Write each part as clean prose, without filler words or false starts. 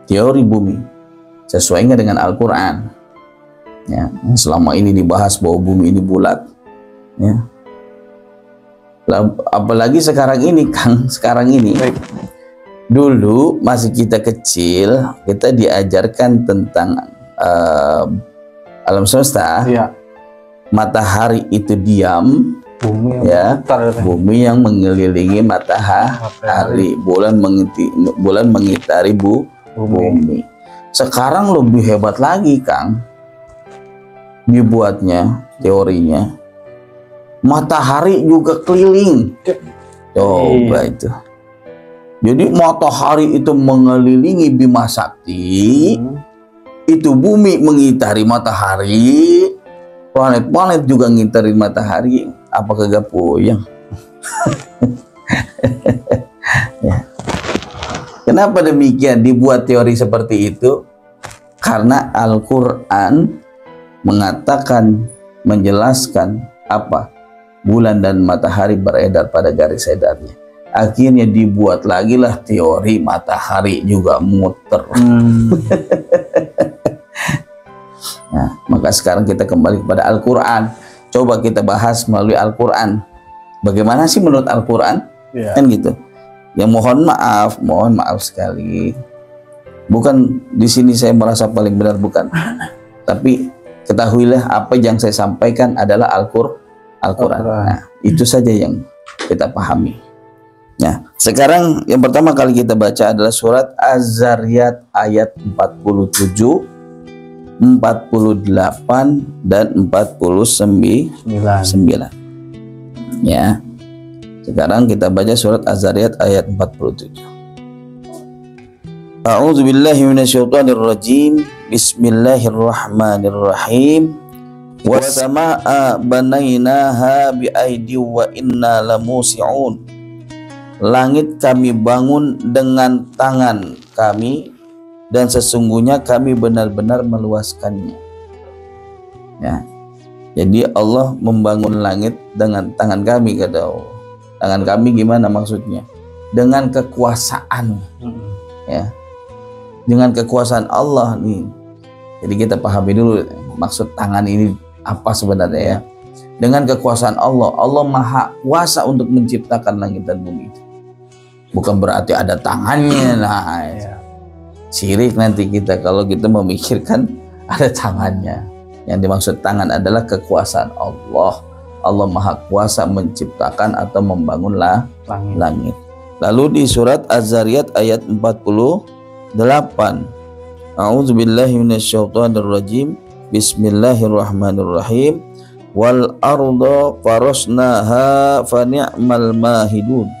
teori bumi sesuai nggak dengan Al-Quran? Ya, selama ini dibahas bahwa bumi ini bulat, ya. Apalagi sekarang ini, Kang, sekarang ini. Dulu masih kita kecil, kita diajarkan tentang alam semesta. Ya. Matahari itu diam, bumi yang mengelilingi matahari, bulan mengitari bumi. Sekarang lebih hebat lagi, Kang, dibuatnya teorinya matahari juga keliling. Coba itu. Jadi matahari itu mengelilingi Bima Sakti, itu bumi mengitari matahari, planet-planet juga ngitari matahari. Apa kagak puyeng? Ya. Kenapa demikian dibuat teori seperti itu? Karena Al-Quran mengatakan, menjelaskan apa? Bulan dan matahari beredar pada garis edarnya. Akhirnya dibuat lagi lah teori matahari juga muter. Nah, maka sekarang kita kembali kepada Al-Quran. Coba kita bahas melalui Al-Quran. Bagaimana sih menurut Al-Quran? Kan gitu. Ya mohon maaf sekali. Bukan di sini saya merasa paling benar, bukan. Tapi ketahuilah apa yang saya sampaikan adalah Al-Quran. Nah, itu saja yang kita pahami. Nah, sekarang yang pertama kali kita baca adalah surat Az-Zariyat ayat 47, 48 dan 49. Ya. Sekarang kita baca surat Az-Zariyat ayat 47. A'udzu billahi minasyaitonir rajim. Bismillahirrahmanirrahim. Wassamaa'a banainaha biaidi wa inna lamusi'un. Langit kami bangun dengan tangan kami dan sesungguhnya kami benar-benar meluaskannya. Ya. Jadi Allah membangun langit dengan tangan kami, kata Allah. Tangan kami gimana maksudnya? Dengan kekuasaan. Ya. Dengan kekuasaan Allah nih. Jadi kita pahami dulu maksud tangan ini apa sebenarnya ya. Dengan kekuasaan Allah, Allah maha kuasa untuk menciptakan langit dan bumi itu. Bukan berarti ada tangannya. Nah, syirik nanti kita kalau kita memikirkan ada tangannya. Yang dimaksud tangan adalah kekuasaan Allah. Allah maha kuasa menciptakan atau membangunlah langit. Lalu di surat Az-Zariyat ayat 48. A'udzu billahi minasyaitonir rajim. Bismillahirrahmanirrahim. Wal arda farasnaha fa ni'mal mahidun.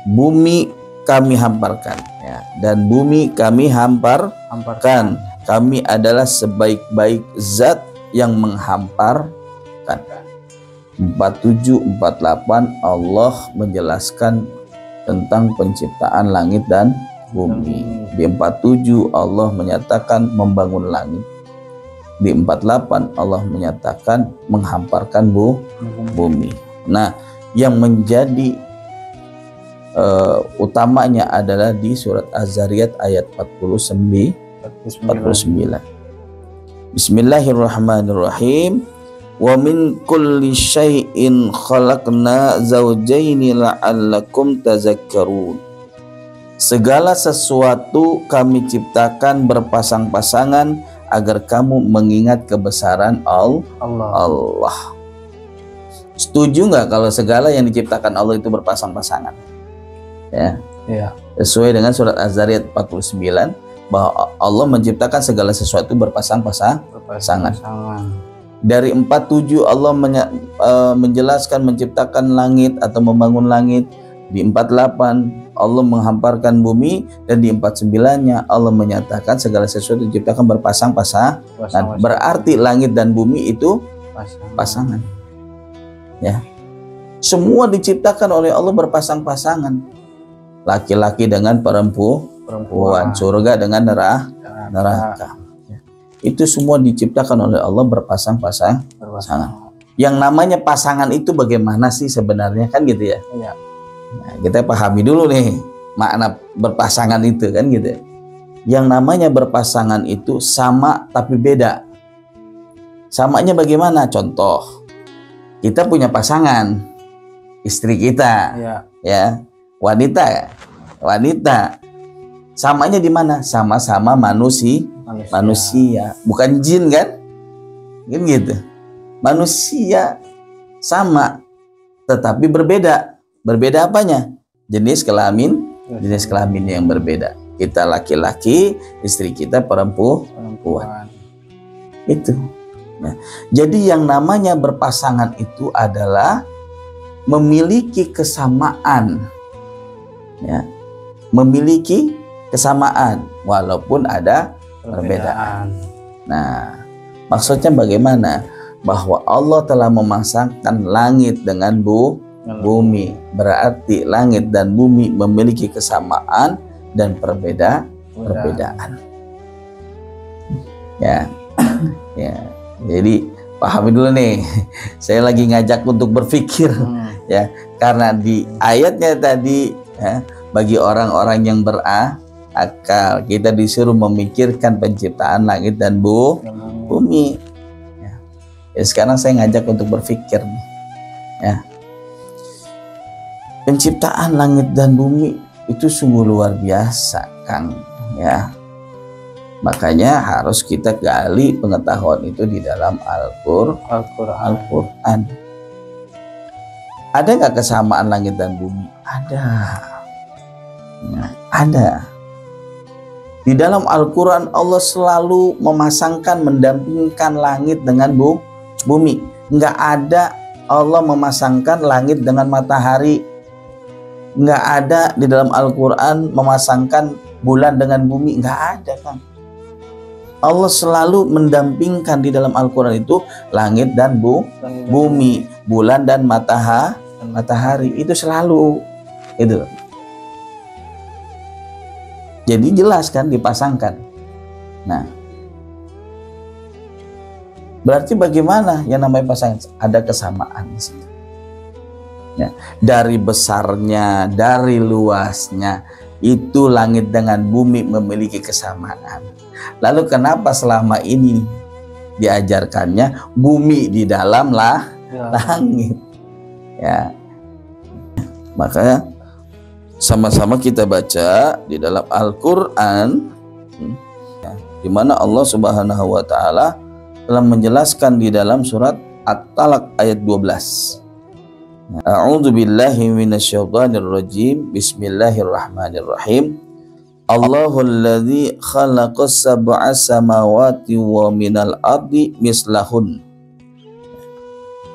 Bumi kami hamparkan, ya, dan bumi kami hamparkan. Kami adalah sebaik-baik zat yang menghamparkan. 47, 48 Allah menjelaskan tentang penciptaan langit dan bumi. Di 47 Allah menyatakan membangun langit. Di 48 Allah menyatakan menghamparkan bumi. Nah, yang menjadi utamanya adalah di surat Az-Zariyat ayat 49. Bismillahirrahmanirrahim. Wa min kulli syai'in khalaqna zawjaini la'allakum tazakkarun. Segala sesuatu kami ciptakan berpasang-pasangan agar kamu mengingat kebesaran Allah. Setuju nggak kalau segala yang diciptakan Allah itu berpasang-pasangan? Ya. Sesuai dengan surat Az-Zariyat 49 bahwa Allah menciptakan segala sesuatu berpasang-pasangan. Dari 47 Allah menjelaskan menciptakan langit atau membangun langit. Di 48 Allah menghamparkan bumi, dan di 49-nya Allah menyatakan segala sesuatu diciptakan berpasang-pasangan. Berarti langit dan bumi itu pasangan. Ya. Semua diciptakan oleh Allah berpasang-pasangan. Laki-laki dengan perempuan, surga dengan neraka. Itu semua diciptakan oleh Allah berpasang-pasangan. Yang namanya pasangan itu bagaimana sih sebenarnya, kan gitu ya? Nah, kita pahami dulu nih makna berpasangan itu, kan gitu. Yang namanya berpasangan itu sama tapi beda. Samanya bagaimana? Contoh, kita punya pasangan, istri kita, ya, wanita. Samanya di mana? Sama-sama manusia, bukan jin kan? Kan gitu. Manusia sama, tetapi berbeda. Berbeda apanya? Jenis kelamin yang berbeda. Kita laki-laki, istri kita perempuan. Itu. Nah, jadi yang namanya berpasangan itu adalah memiliki kesamaan, ya, memiliki kesamaan walaupun ada perbedaan. Nah, maksudnya bagaimana? Bahwa Allah telah memasangkan langit dengan bumi. Berarti langit dan bumi memiliki kesamaan dan perbedaan. Ya, ya. Jadi pahami dulu nih. Saya lagi ngajak untuk berpikir, ya. Karena di ayatnya tadi, ya, bagi orang-orang yang berakal, kita disuruh memikirkan penciptaan langit dan bumi. Ya, sekarang saya ngajak untuk berpikir nih, ya. Penciptaan langit dan bumi itu sungguh luar biasa, Kang, ya. Makanya harus kita gali pengetahuan itu di dalam Al-Quran. Ada nggak kesamaan langit dan bumi? Ada. Ya, ada. Di dalam Al-Quran Allah selalu mendampingkan langit dengan bumi. Nggak ada Allah memasangkan langit dengan matahari. Nggak ada di dalam Al-Quran memasangkan bulan dengan bumi. Nggak ada, kan? Allah selalu mendampingkan di dalam Al-Quran itu langit dan bumi, bulan dan matahari. Itu selalu itu. Jadi jelas kan dipasangkan. Nah, berarti bagaimana yang namanya pasangan? Ada kesamaan di situ. Ya, dari besarnya, dari luasnya, itu langit dengan bumi memiliki kesamaan. Lalu kenapa selama ini diajarkannya bumi di dalam langit? Ya, makanya sama-sama kita baca di dalam Al-Quran, ya, di mana Allah Subhanahu wa Ta'ala telah menjelaskan di dalam surat At-Talaq ayat 12. A'udzu billahi minasyaitonir rajim. Bismillahirrahmanirrahim. Allahul ladzi khalaqas sab'a samawati wa minal ardi mislahun.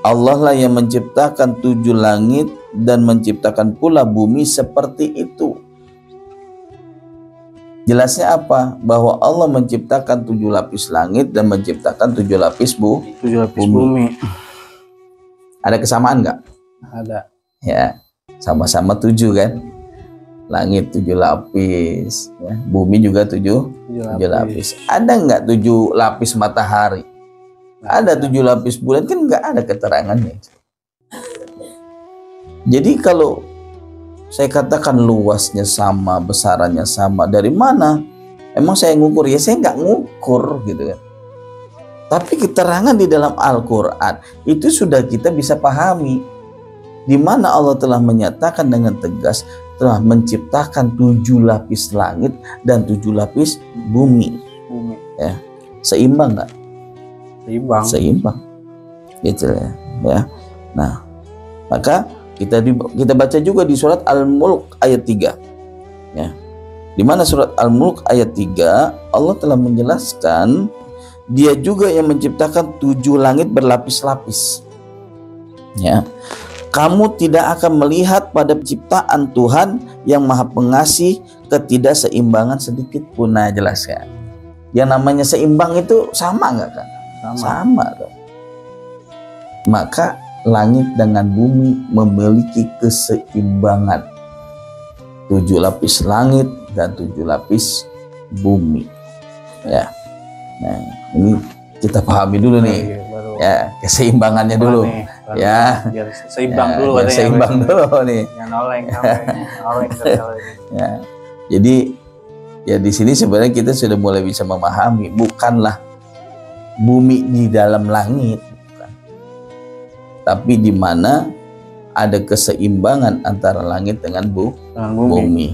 Allah lah yang menciptakan 7 langit dan menciptakan pula bumi seperti itu. Jelasnya apa? Bahwa Allah menciptakan 7 lapis langit dan menciptakan 7 lapis bumi. Ada kesamaan nggak? Ada. Ya, sama-sama 7 kan? Langit 7 lapis, ya. Bumi juga 7 lapis. Ada nggak 7 lapis matahari? Ada 7 lapis bulan, kan nggak ada keterangannya. Jadi kalau saya katakan luasnya sama, besarannya sama, dari mana? Emang saya ngukur? Ya saya nggak ngukur gitu kan. Tapi keterangan di dalam Al-Quran itu sudah kita bisa pahami. Di mana Allah telah menyatakan dengan tegas telah menciptakan 7 lapis langit dan 7 lapis bumi. Ya, seimbang nggak? Seimbang. Gitu ya. Nah, maka kita baca juga di surat Al-Mulk ayat 3. Ya. Di mana surat Al-Mulk ayat 3 Allah telah menjelaskan Dia juga yang menciptakan 7 langit berlapis-lapis. Ya. Kamu tidak akan melihat pada ciptaan Tuhan yang Maha Pengasih ketidakseimbangan sedikit pun. Nah, jelaskan. Yang namanya seimbang itu sama nggak kan? Sama dong. Maka langit dengan bumi memiliki keseimbangan. 7 lapis langit dan 7 lapis bumi. Ya. Nah, ini kita pahami dulu nih. Ya, keseimbangannya dulu. Ya, biar seimbang dulu. Biar seimbang dulu nih. Yang oleng. Ya. Jadi Ya di sini sebenarnya kita sudah mulai bisa memahami, bukanlah bumi di dalam langit, bukan. Tapi di mana ada keseimbangan antara langit dengan Dengan bumi.